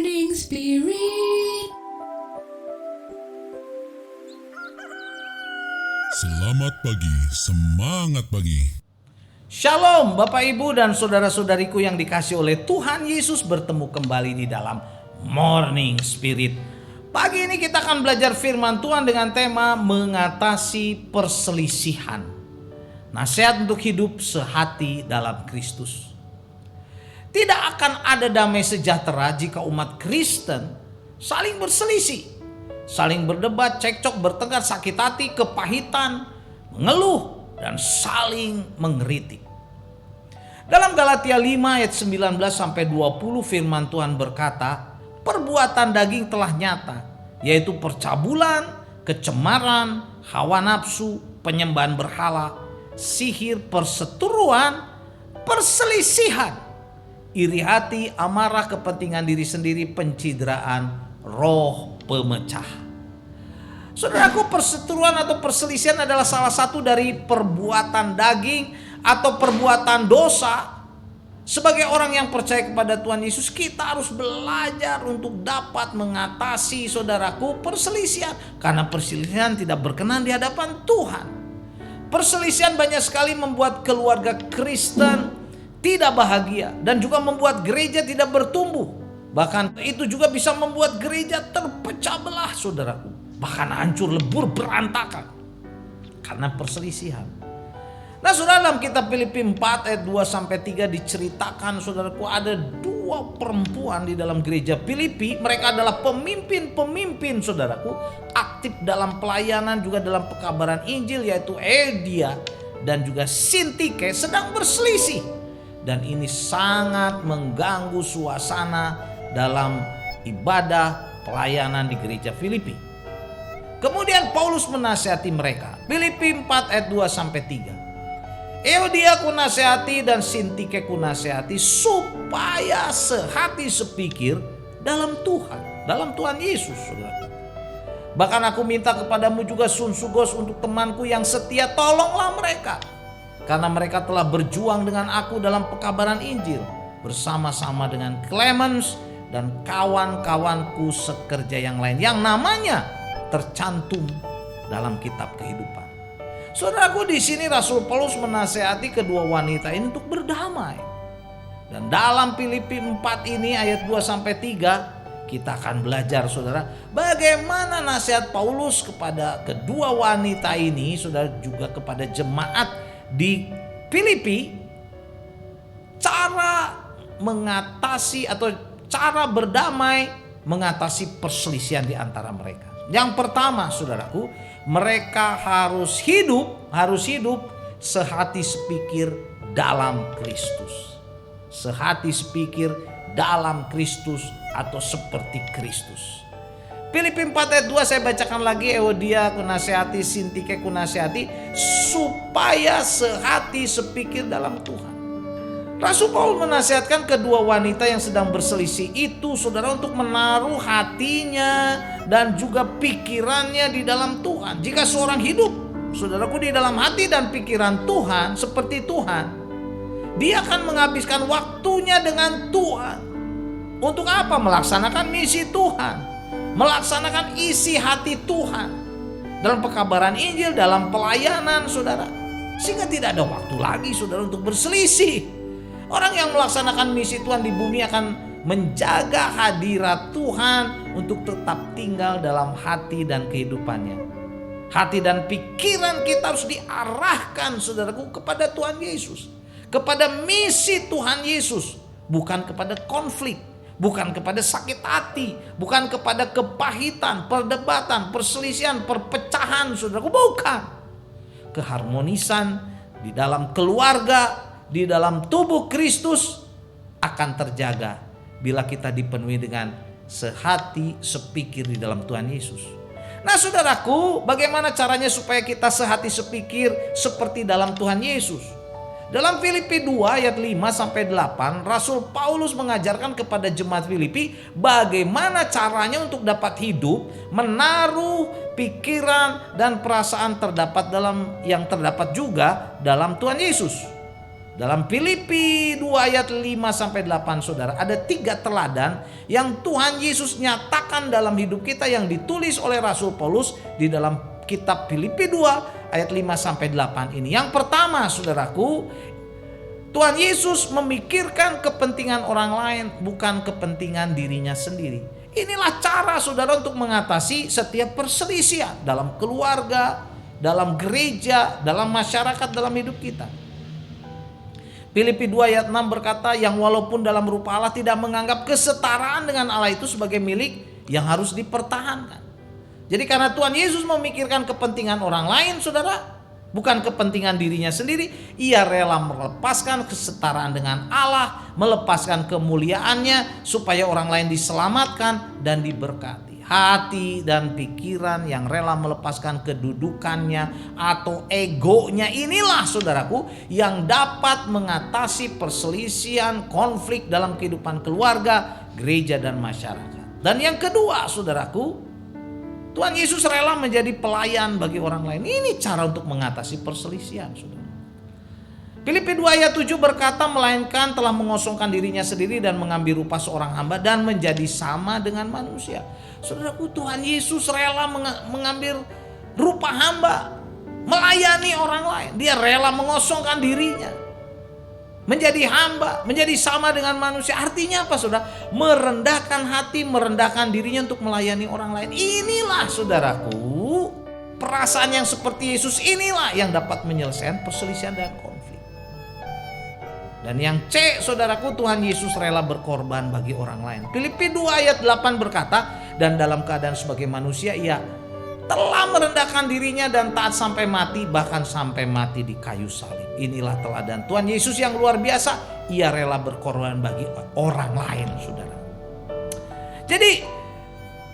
Morning Spirit. Selamat pagi, semangat pagi. Shalom Bapak Ibu dan saudara-saudariku yang dikasihi oleh Tuhan Yesus, bertemu kembali di dalam Morning Spirit. Pagi ini kita akan belajar firman Tuhan dengan tema mengatasi perselisihan. Nasihat untuk hidup sehati dalam Kristus. Tidak akan ada damai sejahtera jika umat Kristen saling berselisih, saling berdebat, cekcok, bertengkar, sakit hati, kepahitan, mengeluh, dan saling mengkritik. Dalam Galatia 5 ayat 19 sampai 20 firman Tuhan berkata, perbuatan daging telah nyata, yaitu percabulan, kecemaran, hawa nafsu, penyembahan berhala, sihir, perseteruan, perselisihan, iri hati, amarah, kepentingan diri sendiri, pencideraan, roh pemecah. Saudaraku, perseteruan atau perselisihan adalah salah satu dari perbuatan daging atau perbuatan dosa. Sebagai orang yang percaya kepada Tuhan Yesus, kita harus belajar untuk dapat mengatasi, saudaraku, perselisihan. Karena perselisihan tidak berkenan di hadapan Tuhan. Perselisihan banyak sekali membuat keluarga Kristen tidak bahagia dan juga membuat gereja tidak bertumbuh. Bahkan itu juga bisa membuat gereja terpecah belah, saudaraku. Bahkan hancur lebur berantakan karena perselisihan. Nah, saudara, dalam kitab Filipi 4 ayat 2 sampai 3 diceritakan, saudaraku, ada dua perempuan di dalam gereja Filipi. Mereka adalah pemimpin-pemimpin, saudaraku, aktif dalam pelayanan juga dalam pekabaran Injil, yaitu Euodia dan juga Sintike sedang berselisih. Dan ini sangat mengganggu suasana dalam ibadah pelayanan di gereja Filipi. Kemudian Paulus menasihati mereka. Filipi 4 ayat 2 sampai 3. Euodia kunasihati dan Sintike kunasihati supaya sehati sepikir dalam Tuhan, dalam Tuhan Yesus, saudara. Bahkan aku minta kepadamu juga Sunsugos untuk temanku yang setia, tolonglah mereka. Karena mereka telah berjuang dengan aku dalam pekabaran Injil bersama-sama dengan Clemens dan kawan-kawanku sekerja yang lain yang namanya tercantum dalam kitab kehidupan. Saudaraku, di sini Rasul Paulus menasihati kedua wanita ini untuk berdamai. Dan dalam Filipi 4 ini ayat 2 sampai 3 kita akan belajar, saudara, bagaimana nasihat Paulus kepada kedua wanita ini, saudara, juga kepada jemaat di Filipi, cara mengatasi atau cara berdamai mengatasi perselisihan di antara mereka. Yang pertama, saudaraku, mereka harus hidup sehati sepikir dalam Kristus. Sehati sepikir dalam Kristus atau seperti Kristus. Filipi 4 ayat 2 saya bacakan lagi. Euodia kunasihati, Sintike kunasihati supaya sehati sepikir dalam Tuhan. Rasul Paulus menasihatkan kedua wanita yang sedang berselisih itu, saudara, untuk menaruh hatinya dan juga pikirannya di dalam Tuhan. Jika seorang hidup, saudaraku, di dalam hati dan pikiran Tuhan seperti Tuhan, dia akan menghabiskan waktunya dengan Tuhan. Untuk apa? Melaksanakan misi Tuhan, melaksanakan isi hati Tuhan dalam pekabaran Injil, dalam pelayanan, saudara. Sehingga tidak ada waktu lagi, saudara, untuk berselisih. Orang yang melaksanakan misi Tuhan di bumi akan menjaga hadirat Tuhan untuk tetap tinggal dalam hati dan kehidupannya. Hati dan pikiran kita harus diarahkan, saudaraku, kepada Tuhan Yesus, kepada misi Tuhan Yesus, bukan kepada konflik, bukan kepada sakit hati, bukan kepada kepahitan, perdebatan, perselisihan, perpecahan, saudaraku, bukan. Keharmonisan di dalam keluarga, di dalam tubuh Kristus akan terjaga bila kita dipenuhi dengan sehati sepikir di dalam Tuhan Yesus. Nah, saudaraku, bagaimana caranya supaya kita sehati sepikir seperti dalam Tuhan Yesus? Dalam Filipi 2 ayat 5 sampai 8, Rasul Paulus mengajarkan kepada jemaat Filipi bagaimana caranya untuk dapat hidup, menaruh pikiran dan perasaan yang terdapat juga dalam Tuhan Yesus. Dalam Filipi 2 ayat 5-8 saudara, ada 3 teladan yang Tuhan Yesus nyatakan dalam hidup kita yang ditulis oleh Rasul Paulus di dalam kitab Filipi 2 ayat 5-8 ini. Yang pertama saudaraku, Tuhan Yesus memikirkan kepentingan orang lain, bukan kepentingan dirinya sendiri. Inilah cara saudara untuk mengatasi setiap perselisihan dalam keluarga, dalam gereja, dalam masyarakat, dalam hidup kita. Filipi 2 ayat 6 berkata, yang walaupun dalam rupa Allah tidak menganggap kesetaraan dengan Allah itu sebagai milik yang harus dipertahankan. Jadi karena Tuhan Yesus memikirkan kepentingan orang lain saudara, bukan kepentingan dirinya sendiri, ia rela melepaskan kesetaraan dengan Allah, melepaskan kemuliaannya supaya orang lain diselamatkan dan diberkati. Hati dan pikiran yang rela melepaskan kedudukannya atau egonya, inilah saudaraku yang dapat mengatasi perselisihan, konflik dalam kehidupan keluarga, gereja dan masyarakat. Dan yang kedua saudaraku, Tuhan Yesus rela menjadi pelayan bagi orang lain. Ini cara untuk mengatasi perselisihan saudara. Filipi 2 ayat 7 berkata, melainkan telah mengosongkan dirinya sendiri dan mengambil rupa seorang hamba dan menjadi sama dengan manusia. Saudaraku, Tuhan Yesus rela mengambil rupa hamba, melayani orang lain. Dia rela mengosongkan dirinya, menjadi hamba, menjadi sama dengan manusia. Artinya apa saudara? Merendahkan hati, merendahkan dirinya untuk melayani orang lain. Inilah saudaraku, perasaan yang seperti Yesus inilah yang dapat menyelesaikan perselisihan dan konflik. Dan yang C saudaraku, Tuhan Yesus rela berkorban bagi orang lain. Filipi 2 ayat 8 berkata, dan dalam keadaan sebagai manusia ia telah merendahkan dirinya dan taat sampai mati, bahkan sampai mati di kayu salib. Inilah teladan Tuhan Yesus yang luar biasa. Ia rela berkorban bagi orang lain saudara. Jadi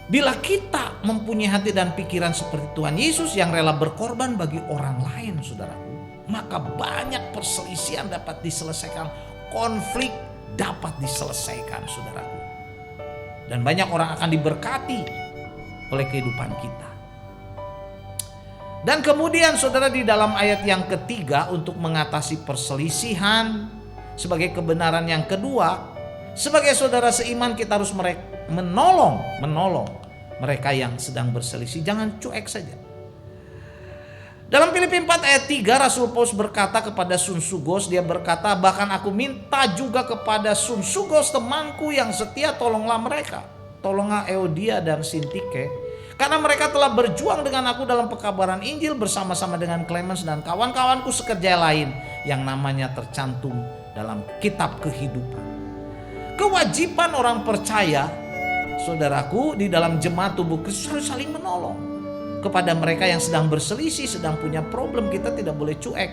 bila kita mempunyai hati dan pikiran seperti Tuhan Yesus yang rela berkorban bagi orang lain saudaraku, maka banyak perselisihan dapat diselesaikan, konflik dapat diselesaikan saudaraku. Dan banyak orang akan diberkati oleh kehidupan kita. Dan kemudian saudara, di dalam ayat yang ketiga, untuk mengatasi perselisihan sebagai kebenaran yang kedua, sebagai saudara seiman kita harus menolong mereka yang sedang berselisih. Jangan cuek saja. Dalam Filipi 4 ayat 3 Rasul Paulus berkata kepada Sunsugos, dia berkata, bahkan aku minta juga kepada Sunsugos temanku yang setia, tolonglah mereka, tolonglah Euodia dan Sintike, karena mereka telah berjuang dengan aku dalam pekabaran Injil bersama-sama dengan Clemens dan kawan-kawanku sekerja lain yang namanya tercantum dalam kitab kehidupan. Kewajiban orang percaya saudaraku di dalam jemaat tubuh Kristus harus saling menolong. Kepada mereka yang sedang berselisih, sedang punya problem, kita tidak boleh cuek.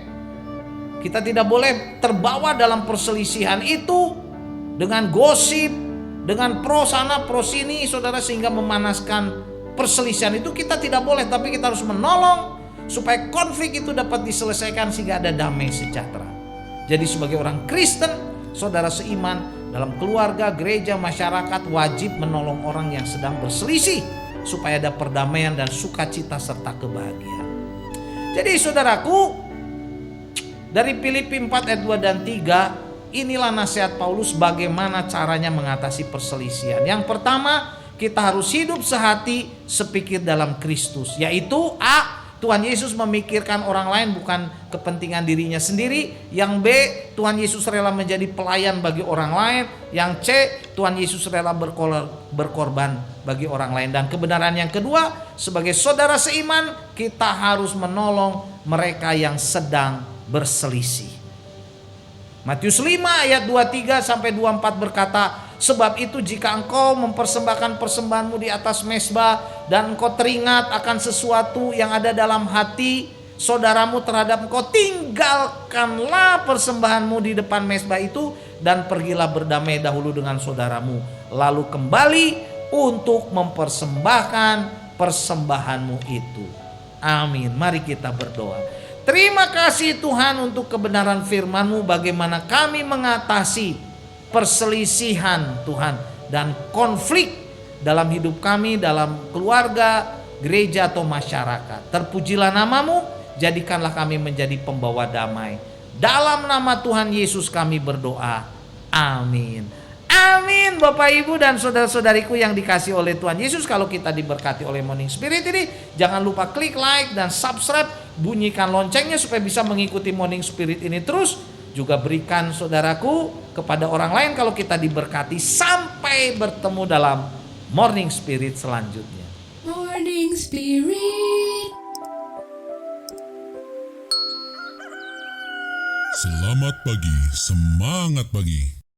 Kita tidak boleh terbawa dalam perselisihan itu dengan gosip, dengan pro sana pro sini saudara, sehingga memanaskan perselisihan itu. Kita tidak boleh, tapi kita harus menolong supaya konflik itu dapat diselesaikan sehingga ada damai sejahtera. Jadi sebagai orang Kristen, saudara seiman dalam keluarga, gereja, masyarakat wajib menolong orang yang sedang berselisih supaya ada perdamaian dan sukacita serta kebahagiaan. Jadi saudaraku, dari Filipi 4 ayat 2 dan 3, inilah nasihat Paulus bagaimana caranya mengatasi perselisihan. Yang pertama, kita harus hidup sehati sepikir dalam Kristus, yaitu A, Tuhan Yesus memikirkan orang lain bukan kepentingan dirinya sendiri. Yang B, Tuhan Yesus rela menjadi pelayan bagi orang lain. Yang C, Tuhan Yesus rela berkorban bagi orang lain. Dan kebenaran yang kedua, sebagai saudara seiman, kita harus menolong mereka yang sedang berselisih. Matius 5 ayat 23 sampai 24 berkata, sebab itu jika engkau mempersembahkan persembahanmu di atas mezbah dan engkau teringat akan sesuatu yang ada dalam hati saudaramu terhadap engkau, tinggalkanlah persembahanmu di depan mezbah itu dan pergilah berdamai dahulu dengan saudaramu, lalu kembali untuk mempersembahkan persembahanmu itu. Amin. Mari kita berdoa. Terima kasih Tuhan untuk kebenaran firman-Mu, bagaimana kami mengatasi perselisihan Tuhan dan konflik dalam hidup kami, dalam keluarga, gereja atau masyarakat. Terpujilah nama-Mu, jadikanlah kami menjadi pembawa damai Dalam nama Tuhan Yesus kami berdoa. Amin. Amin. Bapak Ibu dan saudara-saudariku yang dikasih oleh Tuhan Yesus, kalau kita diberkati oleh Morning Spirit ini, jangan lupa klik like dan subscribe, bunyikan loncengnya supaya bisa mengikuti Morning Spirit ini terus. Juga berikan saudaraku kepada orang lain kalau kita diberkati. Sampai bertemu dalam Morning Spirit selanjutnya. Morning Spirit. Selamat pagi, semangat pagi.